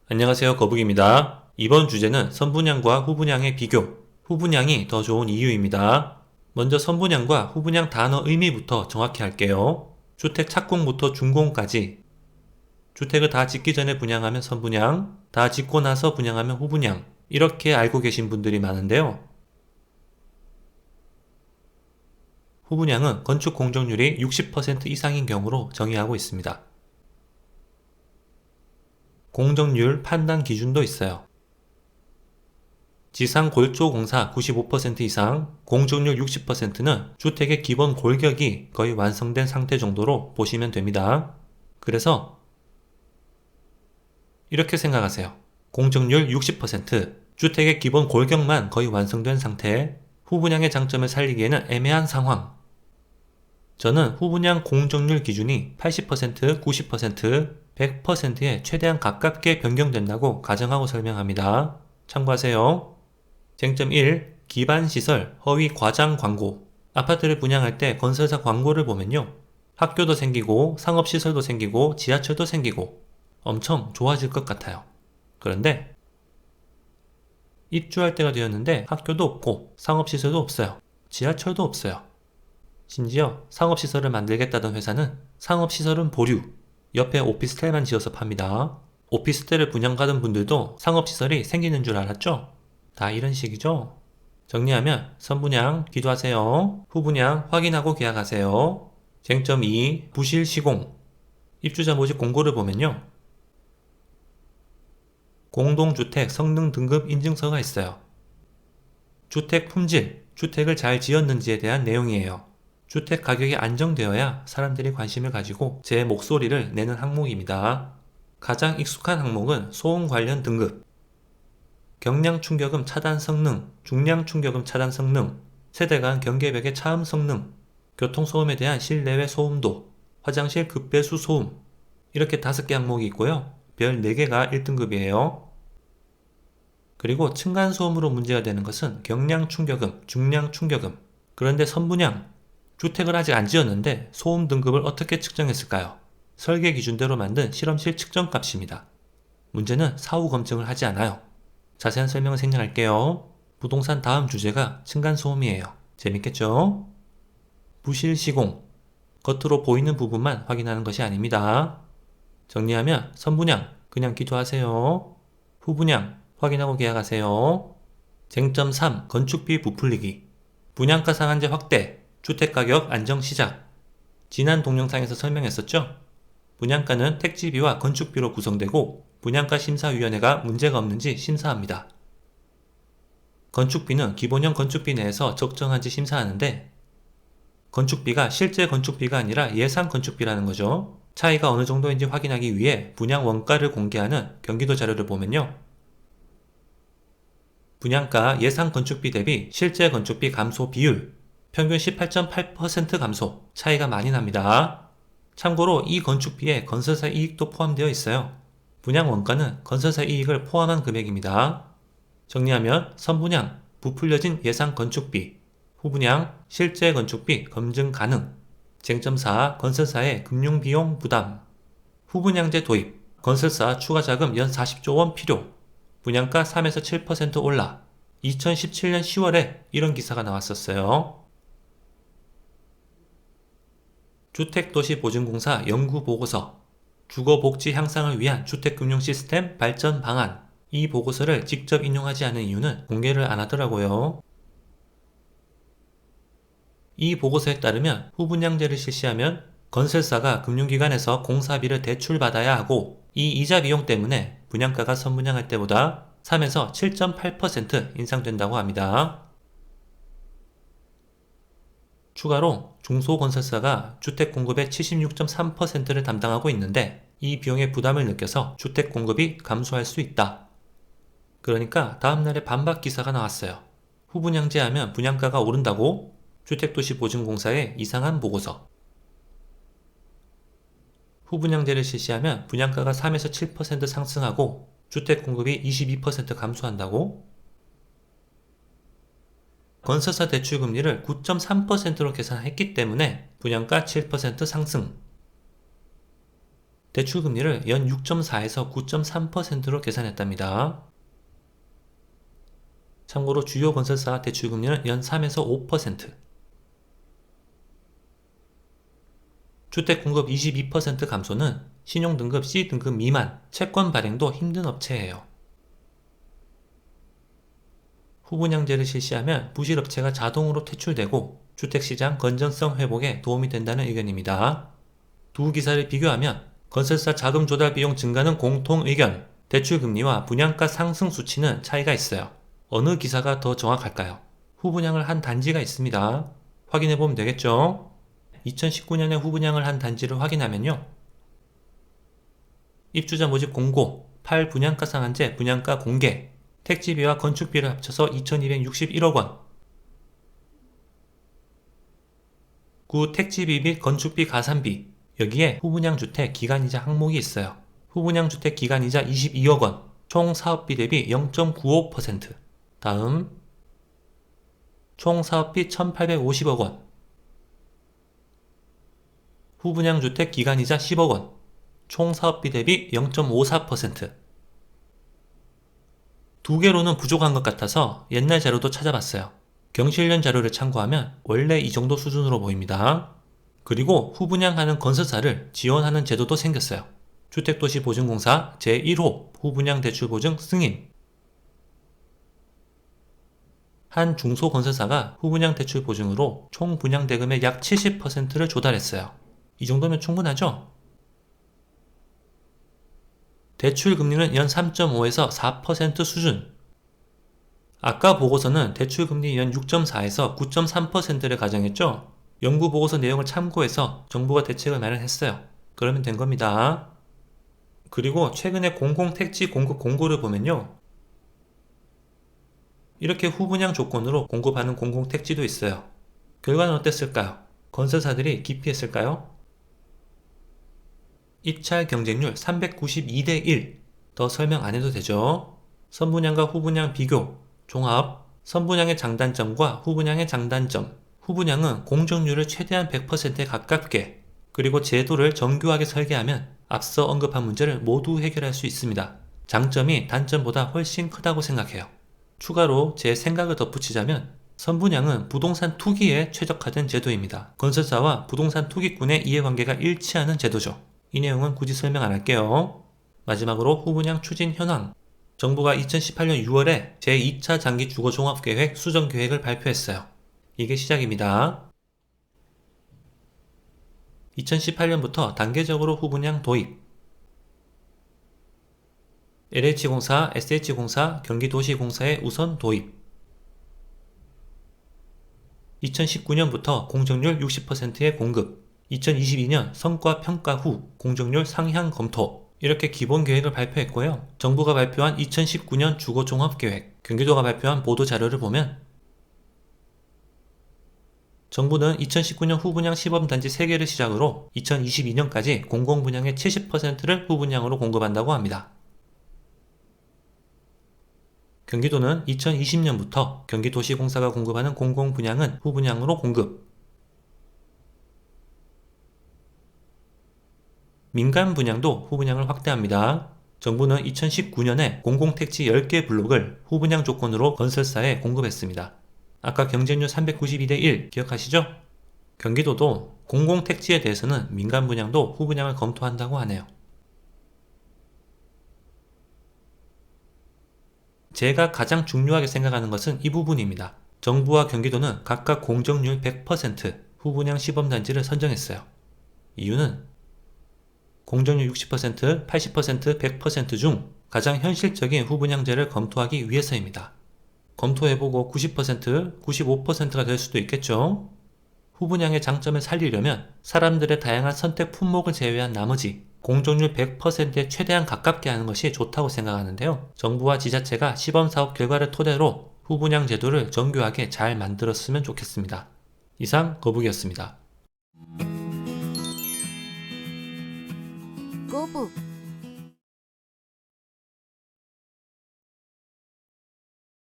안녕하세요, 거북입니다. 이번 주제는 선분양과 후분양의 비교, 후분양이 더 좋은 이유입니다. 먼저 선분양과 후분양 단어 의미부터 정확히 할게요. 주택 착공부터 준공까지 주택을 다 짓기 전에 분양하면 선분양, 다 짓고 나서 분양하면 후분양, 이렇게 알고 계신 분들이 많은데요. 후분양은 건축 공정률이 60% 이상인 경우로 정의하고 있습니다. 공정률 판단 기준도 있어요. 지상 골조 공사 95% 이상, 공정률 60%는 주택의 기본 골격이 거의 완성된 상태 정도로 보시면 됩니다. 그래서 이렇게 생각하세요. 공정률 60%, 주택의 기본 골격만 거의 완성된 상태, 후분양의 장점을 살리기에는 애매한 상황. 저는 후분양 공정률 기준이 80%, 90%, 100%에 최대한 가깝게 변경된다고 가정하고 설명합니다. 참고하세요. 쟁점 1. 기반시설, 허위 과장 광고. 아파트를 분양할 때 건설사 광고를 보면요. 학교도 생기고 상업시설도 생기고 지하철도 생기고 엄청 좋아질 것 같아요. 그런데 입주할 때가 되었는데 학교도 없고 상업시설도 없어요. 지하철도 없어요. 심지어 상업시설을 만들겠다던 회사는 상업시설은 보류, 옆에 오피스텔만 지어서 팝니다. 오피스텔을 분양받은 분들도 상업시설이 생기는 줄 알았죠? 다 이런 식이죠? 정리하면 선분양 기도하세요. 후분양 확인하고 계약하세요. 쟁점 2. 부실 시공. 입주자 모집 공고를 보면요. 공동주택 성능 등급 인증서가 있어요. 주택 품질, 주택을 잘 지었는지에 대한 내용이에요. 주택 가격이 안정되어야 사람들이 관심을 가지고 제 목소리를 내는 항목입니다. 가장 익숙한 항목은 소음 관련 등급. 경량 충격음 차단 성능, 중량 충격음 차단 성능, 세대 간 경계벽의 차음 성능, 교통소음에 대한 실내외 소음도, 화장실 급배수 소음, 이렇게 5개 항목이 있고요. 별 4개가 1등급이에요. 그리고 층간소음으로 문제가 되는 것은 경량 충격음, 중량 충격음. 그런데 선분양, 주택을 아직 안 지었는데 소음 등급을 어떻게 측정했을까요? 설계 기준대로 만든 실험실 측정값입니다. 문제는 사후 검증을 하지 않아요. 자세한 설명을 생략할게요. 부동산 다음 주제가 층간소음이에요. 재밌겠죠? 부실 시공. 겉으로 보이는 부분만 확인하는 것이 아닙니다. 정리하면 선분양 그냥 기도하세요. 후분양 확인하고 계약하세요. 쟁점 3. 건축비 부풀리기. 분양가 상한제 확대, 주택가격 안정 시작. 지난 동영상에서 설명했었죠? 분양가는 택지비와 건축비로 구성되고 분양가 심사위원회가 문제가 없는지 심사합니다. 건축비는 기본형 건축비 내에서 적정한지 심사하는데 건축비가 실제 건축비가 아니라 예상 건축비라는 거죠. 차이가 어느 정도인지 확인하기 위해 분양 원가를 공개하는 경기도 자료를 보면요. 분양가 예상 건축비 대비 실제 건축비 감소 비율 평균 18.8% 감소, 차이가 많이 납니다. 참고로 이 건축비에 건설사 이익도 포함되어 있어요. 분양 원가는 건설사 이익을 포함한 금액입니다. 정리하면 선분양, 부풀려진 예상 건축비, 후분양, 실제 건축비 검증 가능. 쟁점 4. 건설사의 금융비용 부담. 후분양제 도입, 건설사 추가 자금 연 40조 원 필요. 분양가 3에서 7% 올라. 2017년 10월에 이런 기사가 나왔었어요. 주택도시보증공사 연구보고서, 주거복지 향상을 위한 주택금융 시스템 발전 방안. 이 보고서를 직접 인용하지 않은 이유는 공개를 안 하더라고요. 이 보고서에 따르면 후분양제를 실시하면 건설사가 금융기관에서 공사비를 대출받아야 하고 이 이자 비용 때문에 분양가가 선분양할 때보다 3에서 7.8% 인상된다고 합니다. 추가로 중소건설사가 주택 공급의 76.3%를 담당하고 있는데 이 비용의 부담을 느껴서 주택 공급이 감소할 수 있다. 그러니까 다음날에 반박 기사가 나왔어요. 후분양제하면 분양가가 오른다고 주택도시보증공사의 이상한 보고서. 후분양제를 실시하면 분양가가 3에서 7% 상승하고 주택 공급이 22% 감소한다고? 건설사 대출금리를 9.3%로 계산했기 때문에 분양가 7% 상승. 대출금리를 연 6.4에서 9.3%로 계산했답니다. 참고로 주요 건설사 대출금리는 연 3에서 5%. 주택 공급 22% 감소는 신용등급 C등급 미만, 채권 발행도 힘든 업체예요. 후분양제를 실시하면 부실업체가 자동으로 퇴출되고 주택시장 건전성 회복에 도움이 된다는 의견입니다. 두 기사를 비교하면 건설사 자금 조달 비용 증가는 공통 의견, 대출금리와 분양가 상승 수치는 차이가 있어요. 어느 기사가 더 정확할까요? 후분양을 한 단지가 있습니다. 확인해보면 되겠죠? 2019년에 후분양을 한 단지를 확인하면요. 입주자 모집 공고, 8 분양가 상한제 분양가 공개, 택지비와 건축비를 합쳐서 2,261억 원. 9 택지비 및 건축비 가산비, 여기에 후분양 주택 기간이자 항목이 있어요. 후분양 주택 기간이자 22억 원, 총 사업비 대비 0.95%. 다음, 총 사업비 1,850억 원. 후분양 주택 기간이자 10억 원, 총 사업비 대비 0.54%. 두 개로는 부족한 것 같아서 옛날 자료도 찾아봤어요. 경실련 자료를 참고하면 원래 이 정도 수준으로 보입니다. 그리고 후분양하는 건설사를 지원하는 제도도 생겼어요. 주택도시보증공사 제1호 후분양 대출보증 승인. 한 중소건설사가 후분양 대출보증으로 총 분양대금의 약 70%를 조달했어요. 이 정도면 충분하죠? 대출금리는 연 3.5에서 4% 수준. 아까 보고서는 대출금리 연 6.4에서 9.3%를 가정했죠? 연구보고서 내용을 참고해서 정부가 대책을 마련했어요. 그러면 된 겁니다. 그리고 최근에 공공택지 공급 공고를 보면요. 이렇게 후분양 조건으로 공급하는 공공택지도 있어요. 결과는 어땠을까요? 건설사들이 기피했을까요? 입찰 경쟁률 392대 1. 더 설명 안 해도 되죠? 선분양과 후분양 비교, 종합, 선분양의 장단점과 후분양의 장단점. 후분양은 공정률을 최대한 100%에 가깝게, 그리고 제도를 정교하게 설계하면 앞서 언급한 문제를 모두 해결할 수 있습니다. 장점이 단점보다 훨씬 크다고 생각해요. 추가로 제 생각을 덧붙이자면 선분양은 부동산 투기에 최적화된 제도입니다. 건설사와 부동산 투기꾼의 이해관계가 일치하는 제도죠. 이 내용은 굳이 설명 안 할게요. 마지막으로 후분양 추진 현황. 정부가 2018년 6월에 제2차 장기 주거종합계획 수정계획을 발표했어요. 이게 시작입니다. 2018년부터 단계적으로 후분양 도입. LH공사, SH공사, 경기도시공사의 우선 도입. 2019년부터 공정률 60%의 공급. 2022년 성과 평가 후 공정률 상향 검토. 이렇게 기본 계획을 발표했고요. 정부가 발표한 2019년 주거종합계획, 경기도가 발표한 보도자료를 보면 정부는 2019년 후분양 시범단지 3개를 시작으로 2022년까지 공공분양의 70%를 후분양으로 공급한다고 합니다. 경기도는 2020년부터 경기도시공사가 공급하는 공공분양은 후분양으로 공급. 민간 분양도 후분양을 확대합니다. 정부는 2019년에 공공택지 10개 블록을 후분양 조건으로 건설사에 공급했습니다. 아까 경쟁률 392대 1 기억하시죠? 경기도도 공공택지에 대해서는 민간 분양도 후분양을 검토한다고 하네요. 제가 가장 중요하게 생각하는 것은 이 부분입니다. 정부와 경기도는 각각 공정률 100% 후분양 시범단지를 선정했어요. 이유는 공정률 60%, 80%, 100% 중 가장 현실적인 후분양제를 검토하기 위해서입니다. 검토해보고 90%, 95%가 될 수도 있겠죠. 후분양의 장점을 살리려면 사람들의 다양한 선택 품목을 제외한 나머지 공정률 100%에 최대한 가깝게 하는 것이 좋다고 생각하는데요. 정부와 지자체가 시범사업 결과를 토대로 후분양 제도를 정교하게 잘 만들었으면 좋겠습니다. 이상 거북이었습니다. 꼬북